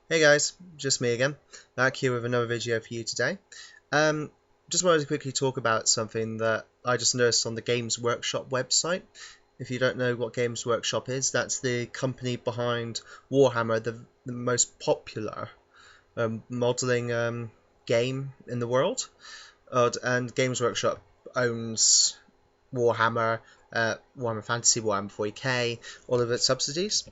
Hey guys, just me again, back here with another video for you today. Um, just wanted to quickly talk about something that I just noticed on the Games Workshop website. If you don't know what Games Workshop is, that's the company behind Warhammer, the most popular modeling game in the world. And Games Workshop owns Warhammer, Warhammer Fantasy, Warhammer 40k, all of its subsidies.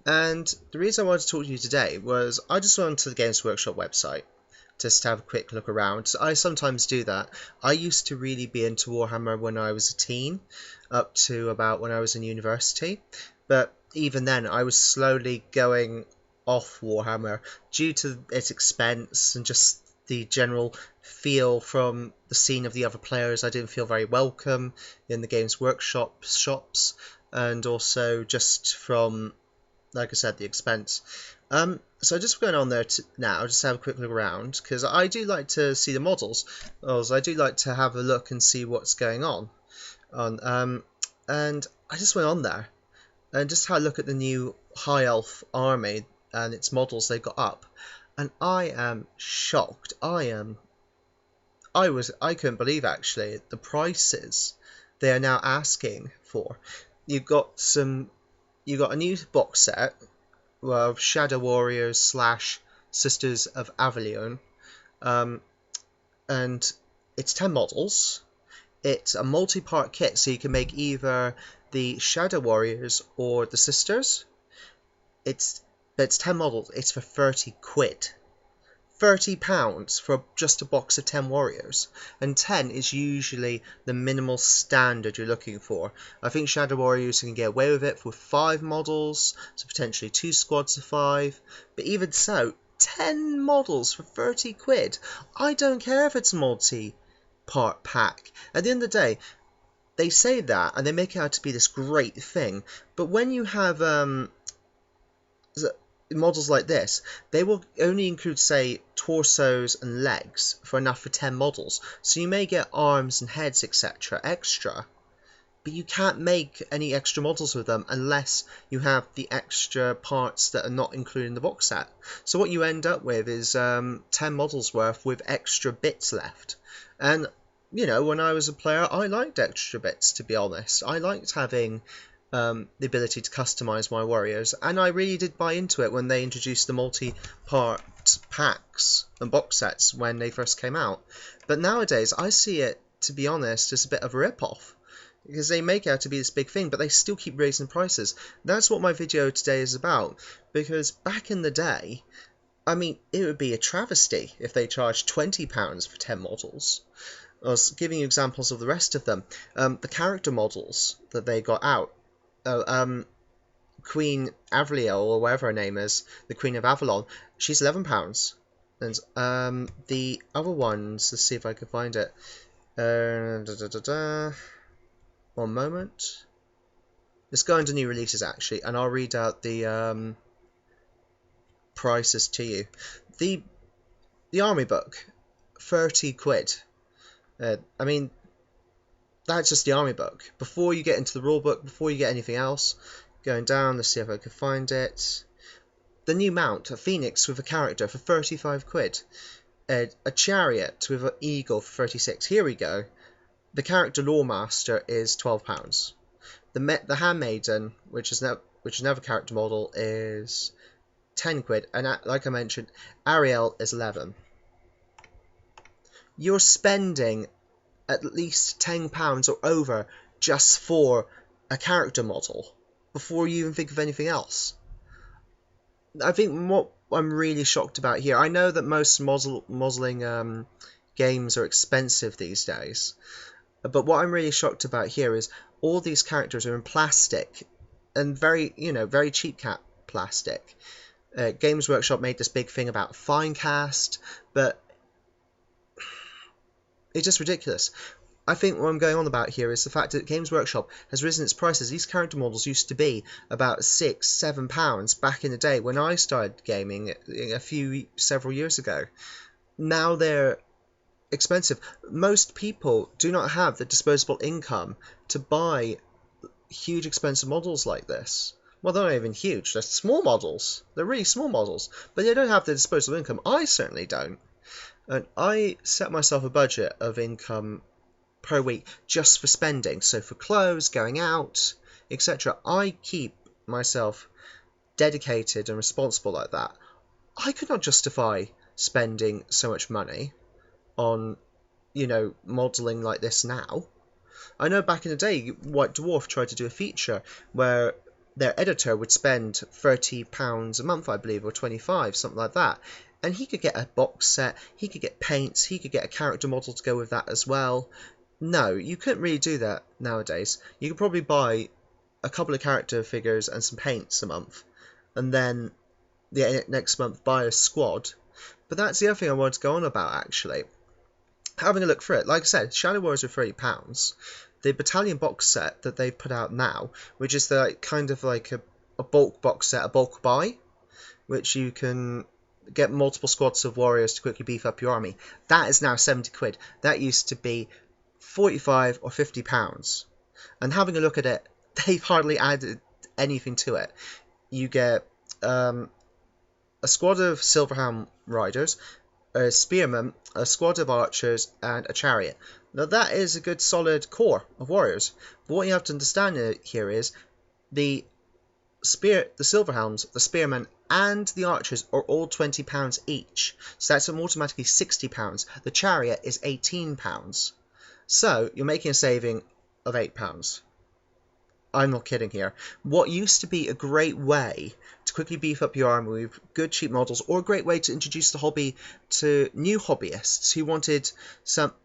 And the reason I wanted to talk to you today was I just went onto the Games Workshop website just to have a quick look around. I sometimes do that. I used to really be into Warhammer when I was a teen, up to about when I was in university. But even then, I was slowly going off Warhammer due to its expense and just the general feel from the scene of the other players. I didn't feel very welcome in the Games Workshop shops, and also just from, like I said, the expense. So just going on there now, just have a quick look around, because I do like to see the models. Also, I do like to have a look and see what's going on. And I just went on there and just had a look at the new High Elf army and its models they got up, and I am shocked. I couldn't believe actually the prices they are now asking for. You've got some, you got a new box set of Shadow Warriors slash Sisters of Avilion, um, and it's 10 models. It's a multi-part kit, so you can make either the Shadow Warriors or the Sisters. It's it's 10 models. It's for 30 quid. £30 for just a box of 10 warriors, and 10 is usually the minimal standard you're looking for. I think Shadow Warriors can get away with it with 5 models, so potentially 2 squads of 5, but even so, 10 models for 30 quid. I don't care if it's a multi-part pack. At the end of the day, they say that and they make it out to be this great thing, but when you have models like this, they will only include, say, torsos and legs for enough for 10 models. So you may get arms and heads, etc. extra, but you can't make any extra models with them unless you have the extra parts that are not included in the box set. So what you end up with is 10 models worth with extra bits left. And, you know, when I was a player, I liked extra bits, to be honest. I liked having the ability to customize my warriors, and I really did buy into it when they introduced the multi-part packs and box sets when they first came out. But nowadays, I see it, to be honest, as a bit of a rip-off, because they make it out to be this big thing, but they still keep raising prices. That's what my video today is about, because back in the day, I mean, it would be a travesty if they charged £20 for 10 models. I was giving you examples of the rest of them. The character models that they got out. Queen Avriel, or whatever her name is, the Queen of Avalon, she's £11. And the other ones, let's see if I can find it. One moment. Let's go into new releases actually, and I'll read out the prices to you. The army book, 30 quid. I mean, that's just the army book. Before you get into the rule book, before you get anything else, going down, let's see if I can find it. The new mount, a phoenix with a character for 35 quid. A chariot with an eagle for 36. Here we go. The character Lawmaster is £12. The handmaiden, which is another character model, is 10 quid. And like I mentioned, Ariel is 11. You're spending at least £10 or over just for a character model before you even think of anything else. I think what I'm really shocked about here, I know that most modeling games are expensive these days, but what I'm really shocked about here is all these characters are in plastic, and very cheap plastic. Games Workshop made this big thing about Finecast, but it's just ridiculous. I think what I'm going on about here is the fact that Games Workshop has risen its prices. These character models used to be about £6-7 back in the day when I started gaming several years ago. Now they're expensive. Most people do not have the disposable income to buy huge expensive models like this. Well, they're not even huge. They're small models. They're really small models. But they don't have the disposable income. I certainly don't. And I set myself a budget of income per week just for spending. So for clothes, going out, etc. I keep myself dedicated and responsible like that. I could not justify spending so much money on, modelling like this now. I know back in the day, White Dwarf tried to do a feature where their editor would spend £30 a month, I believe, or 25, something like that. And he could get a box set, he could get paints, he could get a character model to go with that as well. No, you couldn't really do that nowadays. You could probably buy a couple of character figures and some paints a month, and then the next month buy a squad. But that's the other thing I wanted to go on about, actually. Having a look through it, like I said, Shadow Warriors are £30. The Battalion box set that they've put out now, which is kind of like a bulk box set, a bulk buy, which you can get multiple squads of warriors to quickly beef up your army. That is now £70. That used to be £45 or £50. And having a look at it, they've hardly added anything to it. You get a squad of Silverhelm riders, a spearman, a squad of archers, and a chariot. Now that is a good solid core of warriors. But what you have to understand here is the Silverhelms, the spearmen, and the archers are all £20 each. So that's automatically £60. The chariot is £18. So you're making a saving of £8. I'm not kidding here. What used to be a great way to quickly beef up your army with good cheap models, or a great way to introduce the hobby to new hobbyists who wanted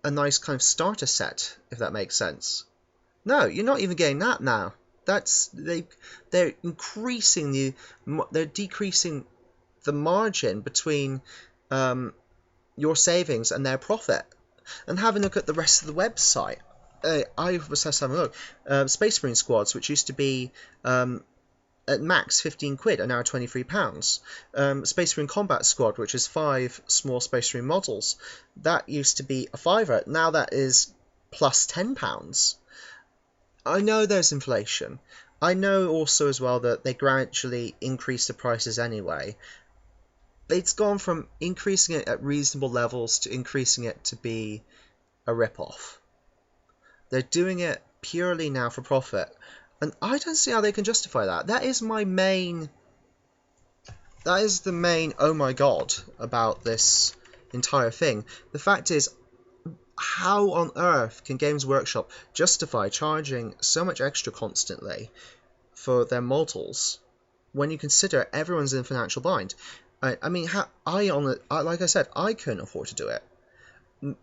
a nice kind of starter set, if that makes sense. No, you're not even getting that now. They're decreasing the margin between your savings and their profit. And have a look at the rest of the website. I was just having a look. Space Marine squads, which used to be at max £15, are now £23. Space Marine Combat Squad, which is 5 small Space Marine models, that used to be a £5. Now that is plus £10. I know there's inflation. I know also as well that they gradually increase the prices anyway. It's gone from increasing it at reasonable levels to increasing it to be a rip-off. They're doing it purely now for profit. And I don't see how they can justify that. That is the main oh my god about this entire thing. The fact is, how on earth can Games Workshop justify charging so much extra constantly for their models when you consider everyone's in financial bind? I mean, like I said, I couldn't afford to do it.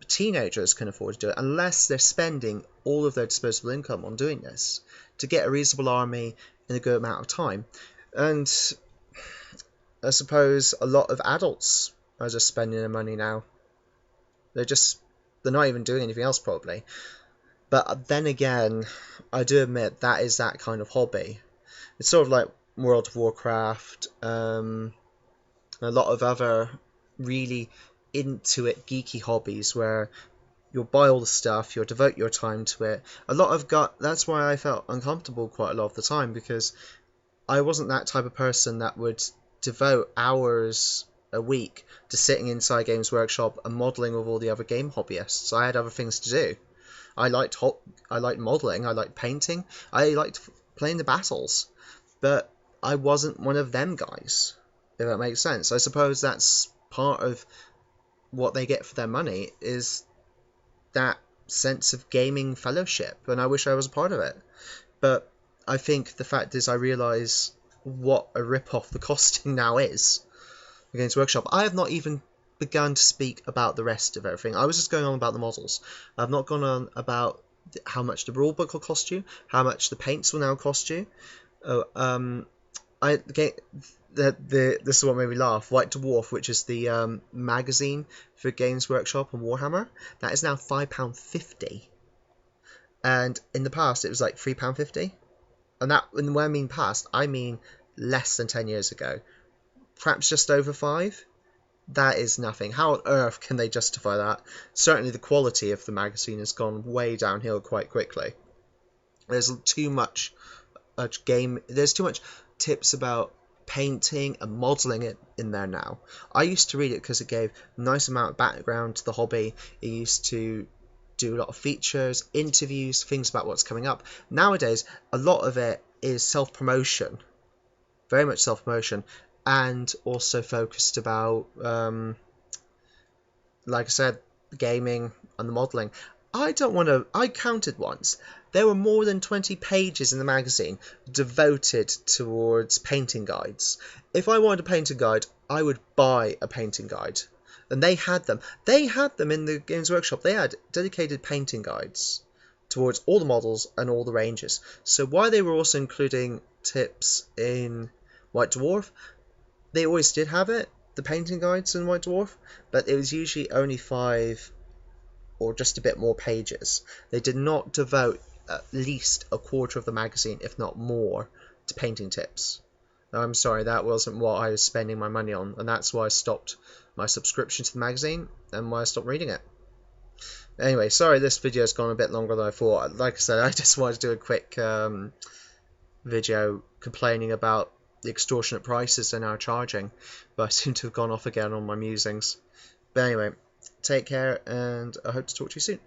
Teenagers can afford to do it unless they're spending all of their disposable income on doing this to get a reasonable army in a good amount of time. And I suppose a lot of adults are just spending their money now. They're not even doing anything else probably. But then again, I do admit that is that kind of hobby. It's sort of like World of Warcraft, a lot of other really into it geeky hobbies where you'll buy all the stuff, you'll devote your time to it. That's why I felt uncomfortable quite a lot of the time, because I wasn't that type of person that would devote hours a week to sitting inside Games Workshop and modelling with all the other game hobbyists. I had other things to do. I liked modelling, I liked painting, I liked playing the battles, but I wasn't one of them guys, if that makes sense. I suppose that's part of what they get for their money, is that sense of gaming fellowship, and I wish I was a part of it. But I think the fact is I realise what a rip-off the costing now is against Workshop. I have not even begun to speak about the rest of everything. I was just going on about the models. I've not gone on about how much the rulebook will cost you, how much the paints will now cost you. This is what made me laugh. White Dwarf, which is the magazine for Games Workshop and Warhammer, that is now £5.50, and in the past it was like £3.50. And when I mean past, I mean less than 10 years ago, perhaps just over 5. That is nothing. How on earth can they justify that? Certainly the quality of the magazine has gone way downhill quite quickly. There's too much game. There's too much tips about painting and modeling it in there now. I used to read it because it gave a nice amount of background to the hobby. It used to do a lot of features, interviews, things about what's coming up. Nowadays, a lot of it is self-promotion, very much self-promotion, and also focused about, like I said, gaming and the modeling. I don't want to. I counted once. There were more than 20 pages in the magazine devoted towards painting guides. If I wanted a painting guide, I would buy a painting guide. And they had them. They had them in the Games Workshop. They had dedicated painting guides towards all the models and all the ranges. So while they were also including tips in White Dwarf, they always did have it, the painting guides in White Dwarf, but it was usually only 5 or just a bit more pages. They did not devote at least a quarter of the magazine, if not more, to painting tips. Now, I'm sorry, that wasn't what I was spending my money on, and that's why I stopped my subscription to the magazine and why I stopped reading it. Anyway, sorry this video has gone a bit longer than I thought. Like I said, I just wanted to do a quick video complaining about the extortionate prices they're now charging, but I seem to have gone off again on my musings. But anyway, take care, and I hope to talk to you soon.